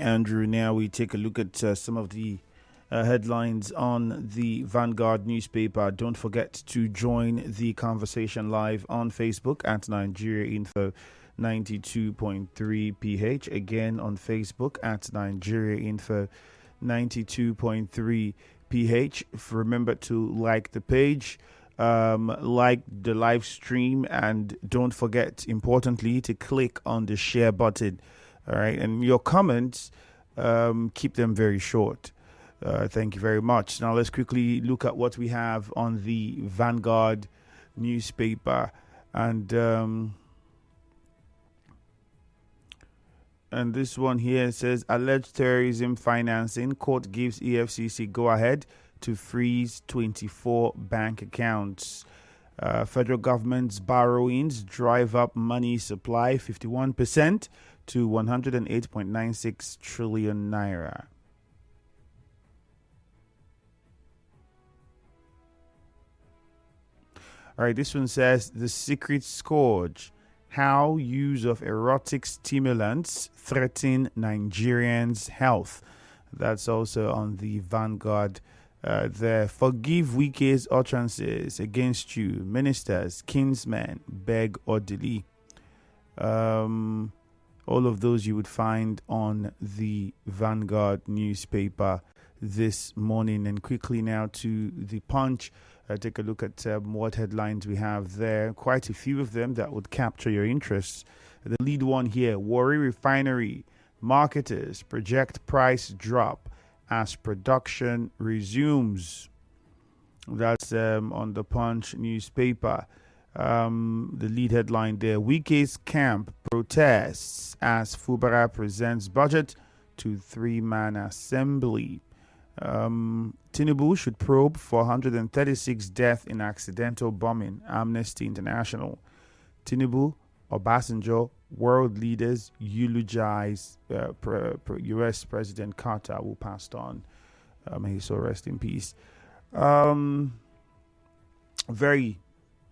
Andrew. Now we take a look at some of the headlines on the Vanguard newspaper. Don't forget to join the conversation live on Facebook at Nigeria Info 92.3 PH. Again on Facebook at Nigeria Info 92.3 PH. Remember to like the page, like the live stream, and don't forget, importantly, to click on the share button. All right, and your comments, keep them very short. Thank you very much. Now let's quickly look at what we have on the Vanguard newspaper, and this one here says alleged terrorism financing. Court gives EFCC go ahead to freeze 24 bank accounts. Federal government's borrowings drive up money supply 51% to 108.96 trillion naira. All right, this one says the secret scourge, how use of erotic stimulants threaten Nigerians' health. That's also on the Vanguard. There, forgive Wike's utterances against you, ministers, kinsmen, beg orderly. All of those you would find on the Vanguard newspaper this morning. And quickly now to the Punch. Take a look at what headlines we have there. Quite a few of them that would capture your interest. The lead one here, Warri Refinery. Marketers project price drop as production resumes. That's on the Punch newspaper. The lead headline there, Wike's camp protests as Fubara presents budget to three-man assembly. Tinubu should probe for 136 deaths in accidental bombing. Amnesty International. Tinubu, Obasanjo, world leaders eulogize U.S. President Carter, who passed on. May he so rest in peace. Very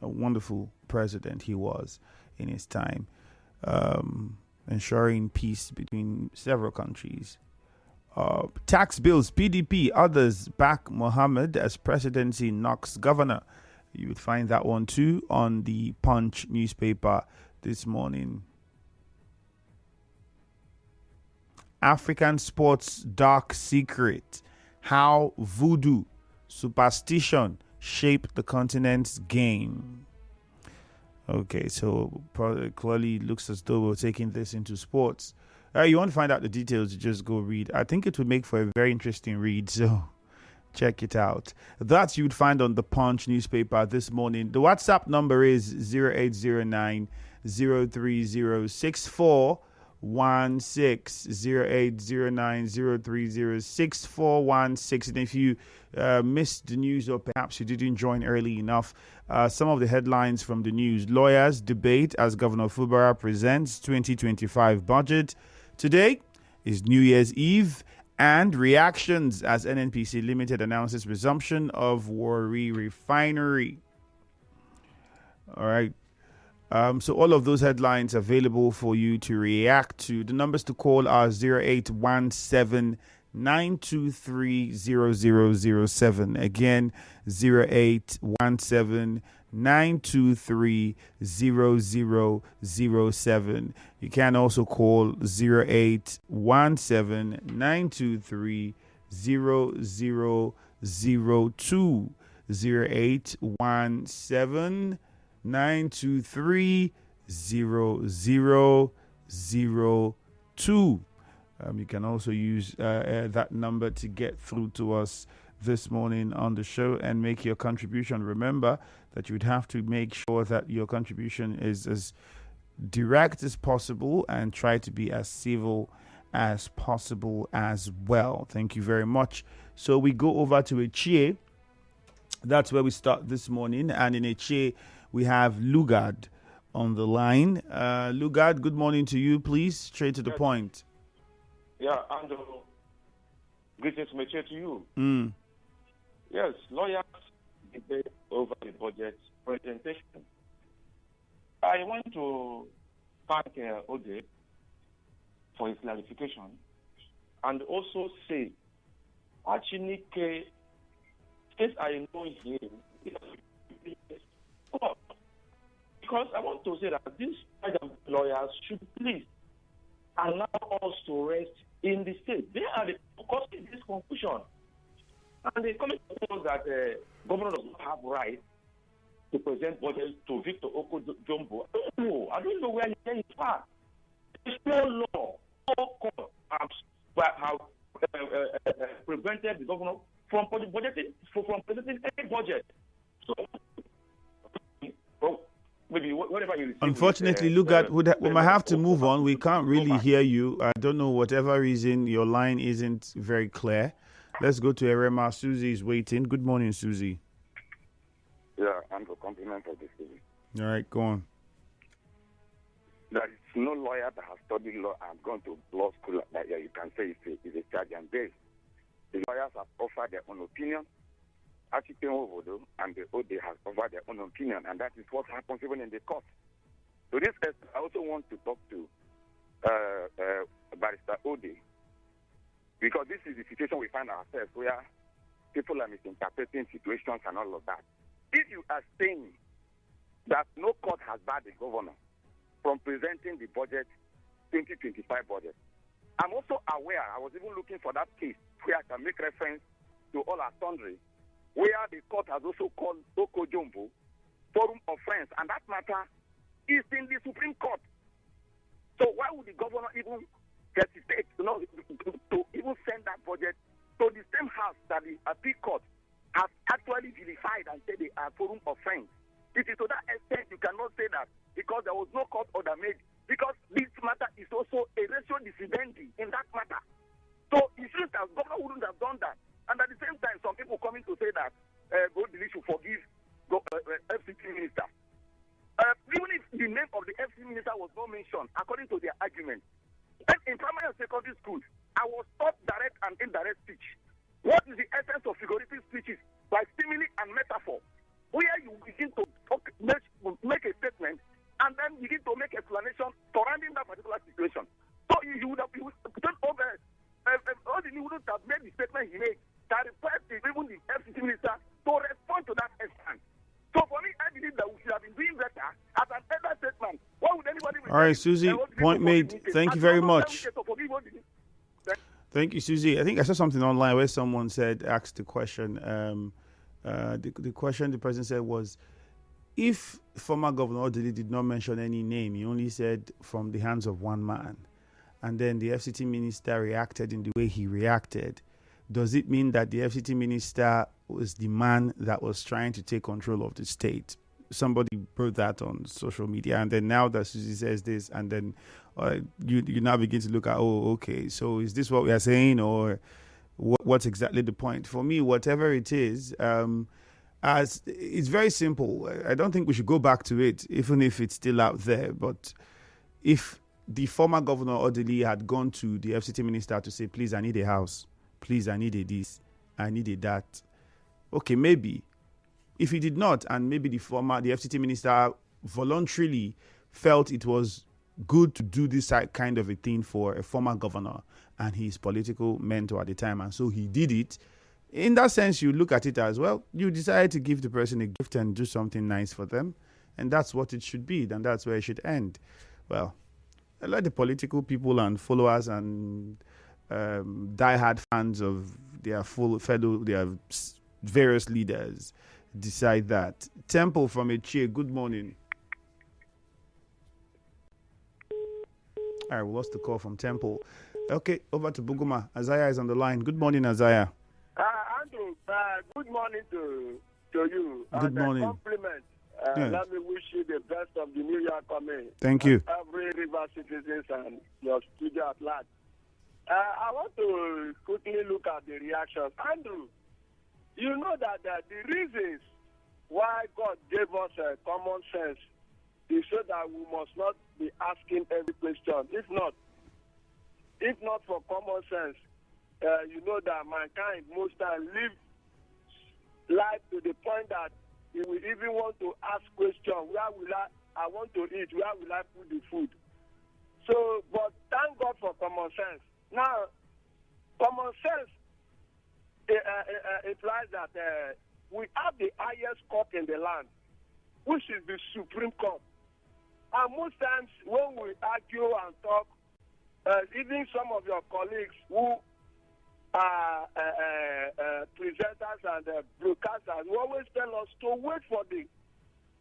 wonderful president he was in his time, ensuring peace between several countries. Tax bills, PDP, others back Mohammed as presidency knocks governor. You would find that one too on the Punch newspaper this morning. African sports dark secret, how voodoo, superstition shape the continent's game. Okay, so clearly looks as though we're taking this into sports. You want to find out the details, just go read. I think it would make for a very interesting read, so check it out. That you'd find on the Punch newspaper this morning. The WhatsApp number is 0809 030 6416, 0809 030 6416. And if you missed the news, or perhaps you didn't join early enough, some of the headlines from the news. Lawyers debate as Governor Fubara presents 2025 budget. Today is New Year's Eve, and reactions as NNPC Limited announces resumption of Warri Refinery. All right. So all of those headlines available for you to react to. The numbers to call are 0817 923 0007. Again, 0817 923 0007. You can also call 0817 923 0002. 0817 923 0002. You can also use that number to get through to us this morning on the show and make your contribution. Remember that you would have to make sure that your contribution is as direct as possible and try to be as civil as possible as well. Thank you very much. So we go over to Echie. That's where we start this morning. And in Echie, we have Lugard on the line. Lugard, good morning to you, please. Straight to the point. Yeah, Andrew. Greetings to you. Yes, lawyers debate over the budget presentation. I want to thank Ode for his clarification and also say, Achinike, since I know him, because I want to say that these lawyers should please allow us to rest in the state. They are causing this confusion. And they come to us that governor does not have right to present budget to Victor Oko-Jumbo. I don't know where he is at. There's no law, no court have prevented the governor from presenting any budget. So, maybe whatever you receive. Unfortunately, we might have to move on. We can't really hear you. I don't know, whatever reason, your line isn't very clear. Let's go to Erema. Susie is waiting. Good morning, Susie. Yeah, and a compliment for this thing. All right, go on. There is no lawyer that has studied law and gone to law school that you can say is a charge and base. The lawyers have offered their own opinion. Achike Nwobodo and the OD have offered their own opinion, and that is what happens even in the court. To this case, I also want to talk to Barrister Ode, because this is the situation we find ourselves where people are misinterpreting situations and all of that. If you are saying that no court has barred the governor from presenting the budget, 2025 budget, I'm also aware, I was even looking for that case where I can make reference to all our sundry, where the court has also called Oko-Jumbo forum of friends, and that matter is in the Supreme Court. So why would the governor even hesitate to even send that budget to the same house that the appeal court has actually vilified and said they are forum of friends? It is to that extent you cannot say that because there was no court order made, because this matter is also a ratio decidendi in that matter. So it seems that governor wouldn't have done that. And at the same time, some people coming to say that Godili should forgive FCT minister. Even if the name of the FCT minister was not mentioned, according to their argument, and in primary and secondary schools, I was taught direct and indirect speech. What is the essence of figurative speeches like simile and metaphor, where you begin to make a statement and then begin to make explanation surrounding that particular situation. So you would have done over. He wouldn't have made the statement he made that requires even the FCT minister to respond to that extent. So for me, I believe that we should have been doing better as an elder statement. Why would anybody? All right, Susie, point made. Thank you very much. Thank you, Susie. I think I saw something online where someone asked the question. The question the person said was, if former Governor Odili did not mention any name, he only said from the hands of one man, and then the FCT minister reacted in the way he reacted, does it mean that the FCT minister was the man that was trying to take control of the state? Somebody wrote that on social media, and then now that Susie says this, and then you now begin to look at, okay, so is this what we are saying, or what's exactly the point? For me, whatever it is, as it's very simple. I don't think we should go back to it, even if it's still out there. But if the former Governor Odili had gone to the FCT minister to say, please, I need a house, please, I need a this, I need a that, okay, maybe. If he did not, and maybe the FCT minister voluntarily felt it was good to do this kind of a thing for a former governor and his political mentor at the time, and so he did it, in that sense, you look at it as, well, you decided to give the person a gift and do something nice for them, and that's what it should be, and that's where it should end. Well, let the political people and followers and diehard fans of their their various leaders decide that. Temple from Echie, good morning. All right, we lost the call from Temple. Okay, over to Buguma. Isaiah is on the line. Good morning, Isaiah. Andrew, good morning to you. Good morning. Compliment. Yes. Let me wish you the best of the new year coming. Thank you. Every river citizens and your studio at large. I want to quickly look at the reactions. Andrew, you know that the reasons why God gave us common sense is so that we must not be asking every question. If not for common sense, you know that mankind most times live life to the point that you will even want to ask questions. Where will I want to eat? Where will I put the food? So, but thank God for common sense. Now, Common sense implies that we have the highest court in the land, which is the Supreme Court. And most times when we argue and talk, even some of your colleagues who are presenters and broadcasters will always tell us to wait for the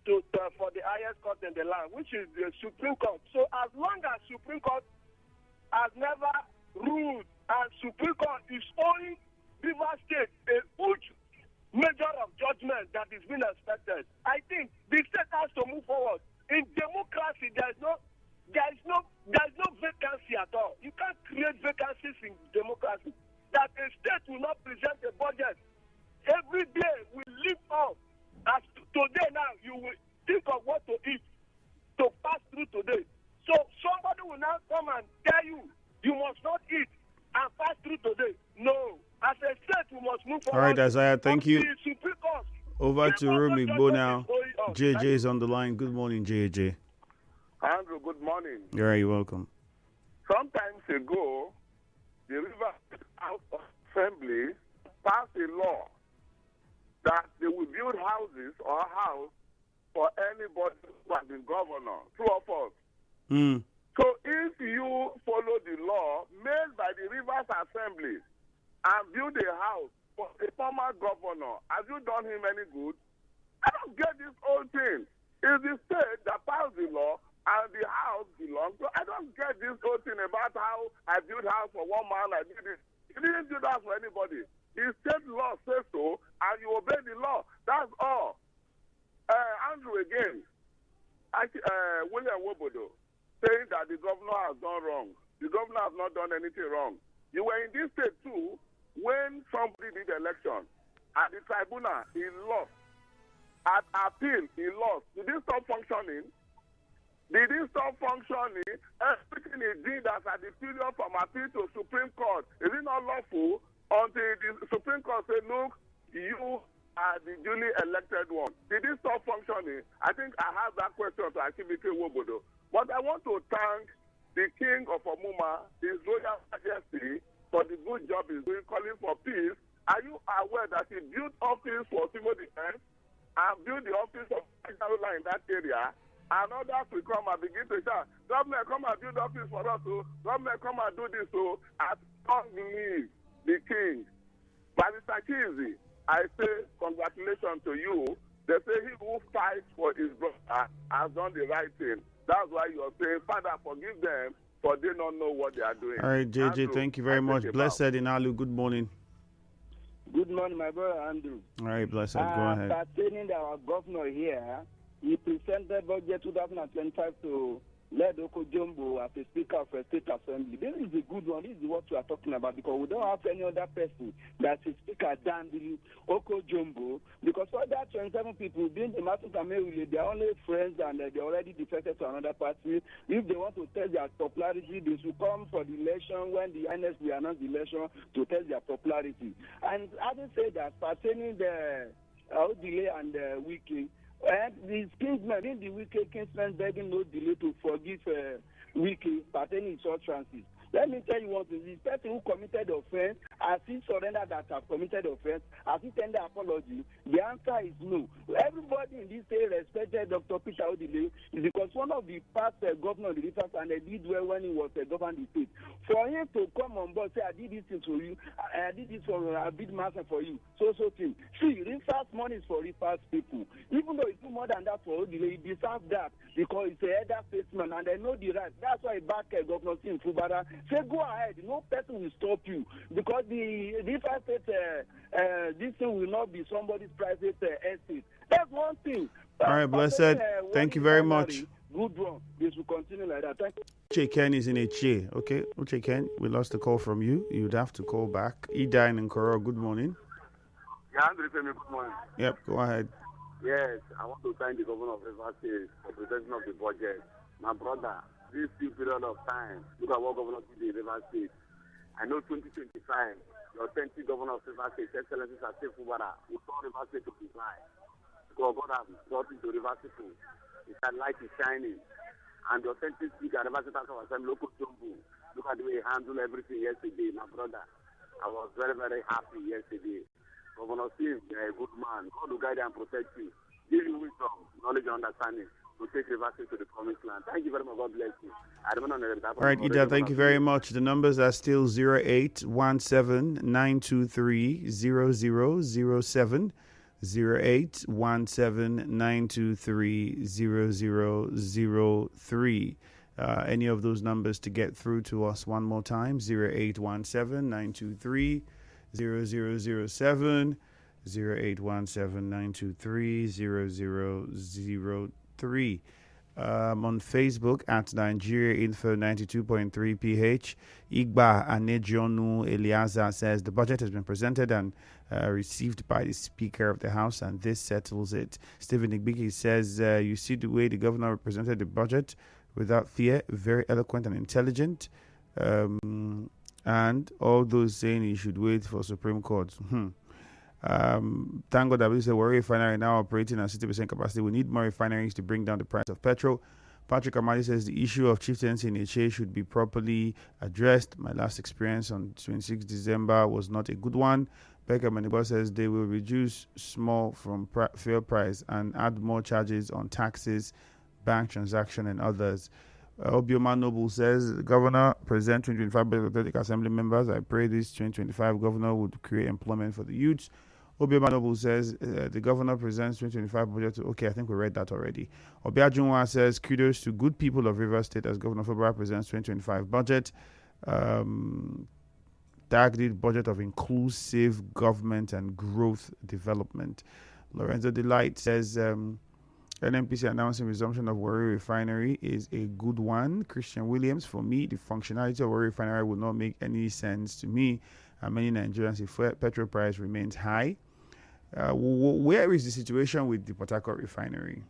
highest court in the land, which is the Supreme Court. So as long as Supreme Court has never ruled and Supreme Court is owing Rivers State a huge measure of judgment that is being expected, I think the state has to move forward. In democracy, there is no vacancy at all. You can't create vacancies in democracy. That a state will not present a budget every day. We live off. As today now, you will think of what to eat to pass through today. So somebody will now come and tell you you must not eat and pass through today. No. As a state, we must move forward. All right, Isaiah, thank you. Over to Rumi Bo now. JJ is on the line. Good morning, JJ. Andrew, good morning. You're very welcome. Sometimes ago, the River House Assembly passed a law that they will build houses or a house for anybody who has been governor, true or false. So if you follow the law made by the Rivers Assembly and build a house for a former governor, have you done him any good? I don't get this whole thing. It's the state that passed the law and the house belongs. So I don't get this whole thing about how I built house for one man, I did it. He didn't do that for anybody. The state law says so, and you obey the law. That's all. Andrew again, William Wobodo, saying that the governor has done wrong. The governor has not done anything wrong. You were in this state too when somebody did election. At the tribunal, he lost. At appeal, he lost. Did he stop functioning? Did he stop functioning? Everything he did as a period from appeal to Supreme Court, is it not lawful until the Supreme Court said, look, you are the duly elected one? Did he stop functioning? I think I have that question to Akibike Wobodo. But I want to thank the King of Omuma, His Royal Majesty, for the good job he's doing, calling for peace. Are you aware that he built office for civil defense and built the office of Nigeria in that area? And others will come and begin to shout, government, come and build office for us, so government, come and do this, so I don't believe the king. Barrister Kizzy, I say congratulations to you. They say he who fights for his brother has done the right thing. That's why you're saying, Father, forgive them, for they don't know what they are doing. All right, JJ, Andrew, thank you very much. Blessed in Alu, good morning. Good morning, my brother Andrew. All right, Blessed, go ahead. Pertaining our governor here, he presented budget 2025 to Led Oko Jumbo as a Speaker of a State Assembly. This is a good one. This is what we are talking about, because we don't have any other person that's a Speaker than the Oko Jumbo. Because other 27 people being the Martin Kamewile, they are only friends and they already defected to another party. If they want to test their popularity, they should come for the election when the INEC will announce the election to test their popularity. And having said that, pertaining the delay and the Wiki, and the kinsmen, in the Wiki, kinsmen begging no delay to forgive Wiki pertaining to utterances. Let me tell you one thing. The person who committed the offense, has he surrendered that have committed the offense? Has he tendered apology? The answer is no. Everybody in this state respected Dr. Peter Odile is because one of the past governors of the Rivers, and they did well when he was governing the state. For him to come on board, say, I did this thing for you, I did this for a big master for you, so thing. See, Rivers money is for Rivers people. Even though he do more than that for Odile, he deserves that because he's a elder statesman and they know the right. That's why he backed Governor Sim Fubara. Say, go ahead. No person will stop you because the Rivers State, this thing will not be somebody's private estate. That's one thing. All right, Blessed. Thank you very much. Good one. This will continue like that. Thank you. Uche Ken is in a chair. Okay, Uche Ken, we lost the call from you. You'd have to call back. Edine and Koro, good morning. Yeah, Andrew, good morning. Yep, go ahead. Yes, I want to thank the governor of Rivers State for presentation of the budget. My brother, this few period of time, look at what governor did in Rivers State. I know 2025, the authentic governor of Rivers State, Excellency Sase Fubara, will turn Rivers State to comply. Because God has brought into Rivers State. That light is shining. And the authentic speaker, Rivers State Assembly, local Jumbo, look at the way he handled everything yesterday, my brother. I was very, very happy yesterday. Governor Steve, you're a good man. God will guide and protect you. Give you wisdom, knowledge, and understanding to take Rivers to the promised land. Thank you very much. God bless you. All right, Ida, thank you very much. The numbers are still 0817-923-0007, 0817-923-0003. Any of those numbers to get through to us one more time, 0817-923-0007, 0817-923-0003. On Facebook at Nigeria Info 92.3 PH. Igba Anejonu Eliaza says the budget has been presented and received by the Speaker of the House, and this settles it. Stephen Igbiki says, you see the way the governor represented the budget without fear, very eloquent and intelligent. And all those saying he should wait for Supreme Court. Thank God that we say Warri Refinery now operating at 60% capacity. We need more refineries to bring down the price of petrol. Patrick Amadi says the issue of chieftaincy in Eche should be properly addressed. My last experience on 26 December was not a good one. Becca Manibo says they will reduce small from fuel price and add more charges on taxes, bank transaction, and others. Obioma Noble says the governor present 2025 budget assembly members. I pray this 2025 governor would create employment for the youths. Obioma Noble says the governor presents 2025 budget. Okay, I think we read that already. Obiajunwa says kudos to good people of Rivers State as Governor February presents 2025 budget. Targeted budget of inclusive government and growth development. Lorenzo Delight says NNPC announcing resumption of Warri Refinery is a good one. Christian Williams, for me, the functionality of Warri Refinery would not make any sense to me and many Nigerians if petrol price remains high. Where is the situation with the Port Harcourt Refinery?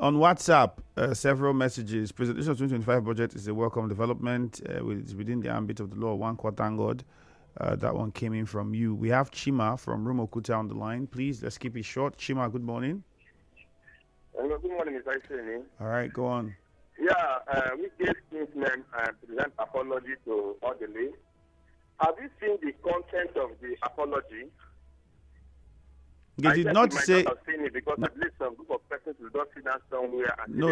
On WhatsApp, several messages. Presentation of 2025 budget is a welcome development within the ambit of the law. One quarter, thank God. That one came in from you. We have Chima from Rumokuta on the line. Please, let's keep it short. Chima, good morning. Hello, good morning, Mr. Iseni. All right, go on. Yeah, we gave statement and present apology to Odele. Have you seen the content of the apology? They did not say. Not have seen it because at least some group of persons will not sit down somewhere. And no.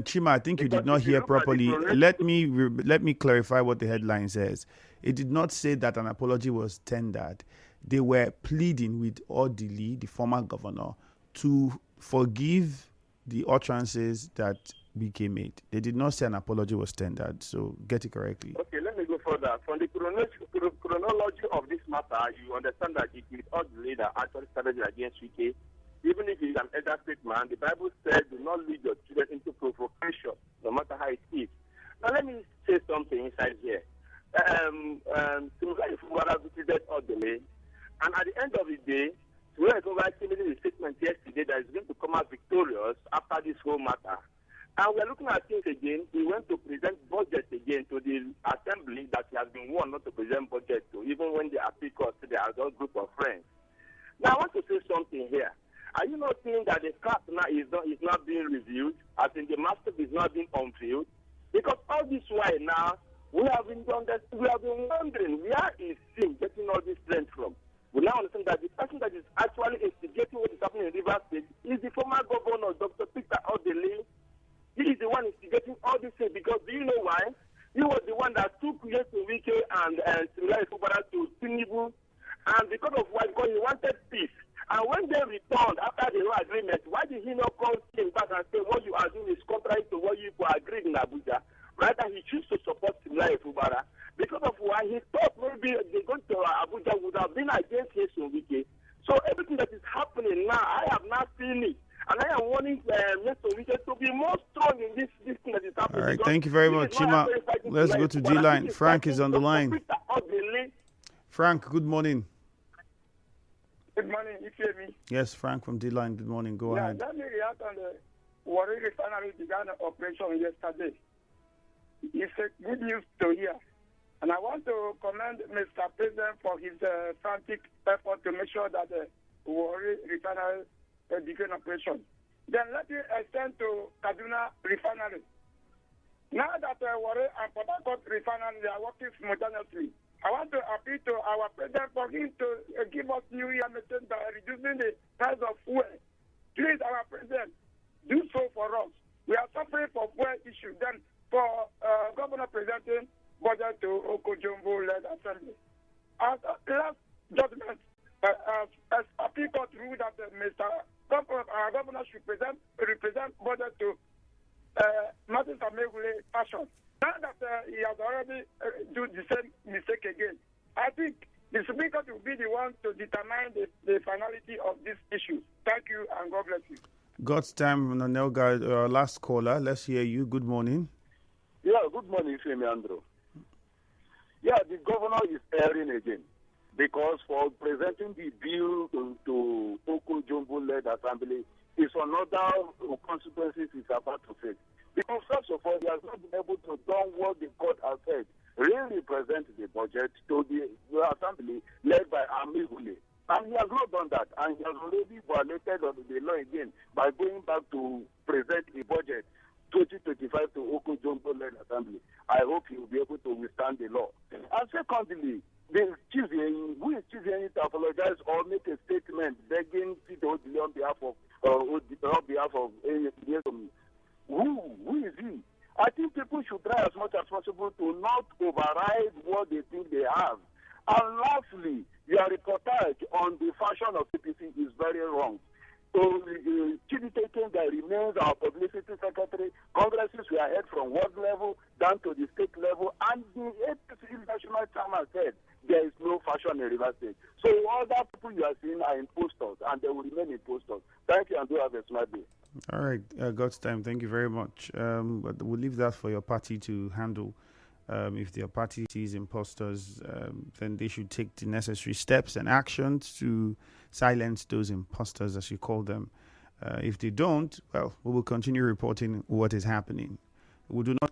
Chima, I think you did not hear properly. Let me clarify what the headline says. It did not say that an apology was tendered. They were pleading with Odili, the former governor, to forgive the utterances that BK made. They did not say an apology was tendered, so get it correctly. Okay, let me go further. From the chronology of this matter, you understand that it is Odili that actually started against BK. Even if he's an elder statesman, the Bible says, do not lead your children into provocation, no matter how it is. Now, let me say something inside here. Simulai Fumara visited Odele, and at the end of the day, Simulai Fumara made a statement yesterday that is going to come out victorious after this whole matter. And we're looking at things again. He went to present budget again to the assembly that he has been warned not to present budget to, even when they appeal court to their adult group of friends. Now, I want to say something here. Are you not seeing that the craft now is not being reviewed, as in the master is not being unveiled? Because all this while now, we have been wondering where is Sim getting all this strength from. We now understand that the person that is actually instigating what is happening in Rivers State is the former governor, Dr. Peter Odele. He is the one instigating all these things because do you know why? He was the one that took Yesu Wike and Similai Fubara to Tinubu, and because of why? Because he wanted peace. And when they returned after the agreement, why did he not come back and say what you are doing is contrary to what you agreed in Abuja? Rather, he chose to support Similai Fubara because of why he thought maybe they going to Abuja would have been against Yesu Wike. So everything that is happening now, I have not seen it. And I am warning Mr. Wike to be more strong in this thing that is happening. All right, thank you very much, Chima. Let's go to D-line. Frank is on the line. Frank, good morning. Good morning, you hear me? Yes, Frank from D-line. Good morning. Go ahead. Let me react on the Warri Refinery began operation yesterday. It's a good news to hear. And I want to commend Mr. President for his frantic effort to make sure that the Warri Refinery began operation. Then let me extend to Kaduna Refinery. Now that Warri and Port Harcourt refinery are working simultaneously, I want to appeal to our president for him to give us new year message by reducing the price of fuel. Please, our president, do so for us. We are suffering for fuel issue. Then for governor presenting budget to Okojombo-led assembly. As last judgment, as appeal court ruled that our governor should represent budget to Martin Samegule fashion. Now that he has already do the same mistake again, I think the Supreme Court will be the one to determine the finality of this issue. Thank you and God bless you. God's time, Nonelga, last caller. Let's hear you. Good morning. Yeah, good morning, Femi Andrew. Yeah, the governor is erring again because for presenting the bill to Okojombo-led assembly is another consequences he's about to face. Because first of all, he has not been able to do what the court has said, really present the budget to the assembly led by Amigule. And he has not done that, and he has already violated the law again by going back to present the budget 2025 to Okojombo-led assembly. I hope he will be able to withstand the law. And secondly, who is choosing to apologize or make a statement begging Tito on behalf of who is he? I think people should try as much as possible to not override what they think they have. And lastly, your reportage on the fashion of CPC is very wrong. So, Chidite Kenga remains our publicity secretary. Congresses were heard from ward level down to the state level, and the APC national chairman said there is no fashion in Rivers State. So all that people you are seeing are impostors, and they will remain impostors. Thank you, and do have a smart day. All right, God's time. Thank you very much. But we'll leave that for your party to handle. If their party sees imposters, then they should take the necessary steps and actions to silence those imposters, as you call them. If they don't, well, we will continue reporting what is happening. We do not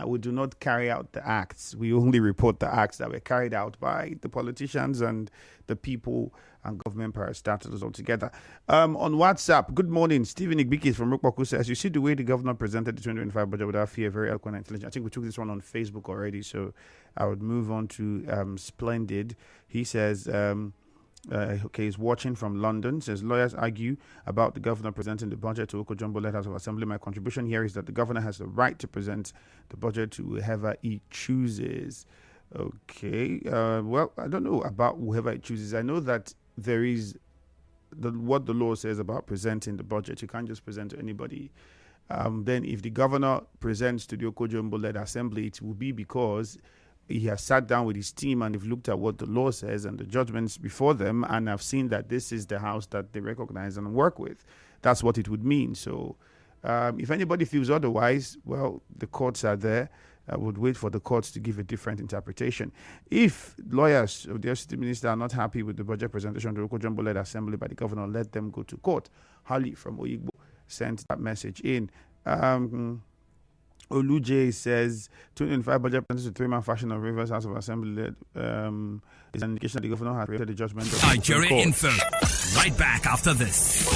we do not carry out the acts. We only report the acts that were carried out by the politicians and the people and government parastatals altogether. On WhatsApp, good morning. Stephen Igbiki from Rukwaku says, you see the way the governor presented the 2025 budget without fear, very eloquent and intelligent. I think we took this one on Facebook already, so I would move on to Splendid. He says, he's watching from London. Says lawyers argue about the governor presenting the budget to Okojombo-led House of Assembly. My contribution here is that the governor has the right to present the budget to whoever he chooses. Okay. Well, I don't know about whoever he chooses. I know that there is what the law says about presenting the budget. You can't just present to anybody. Then if the governor presents to the Okojombo-led Assembly, it will be because he has sat down with his team and they've looked at what the law says and the judgments before them and have seen that this is the house that they recognize and work with. That's what it would mean. So if anybody feels otherwise, well, the courts are there. I would wait for the courts to give a different interpretation. If lawyers of the FCT minister are not happy with the budget presentation to Okojombo-led Assembly by the governor, let them go to court. Hali from Oyigbo sent that message in. Oluje says 2025 budget presented to 3-man fashion of Rivers House of Assembly is an indication that the governor has created the judgment of Nigeria Info. Right back after this.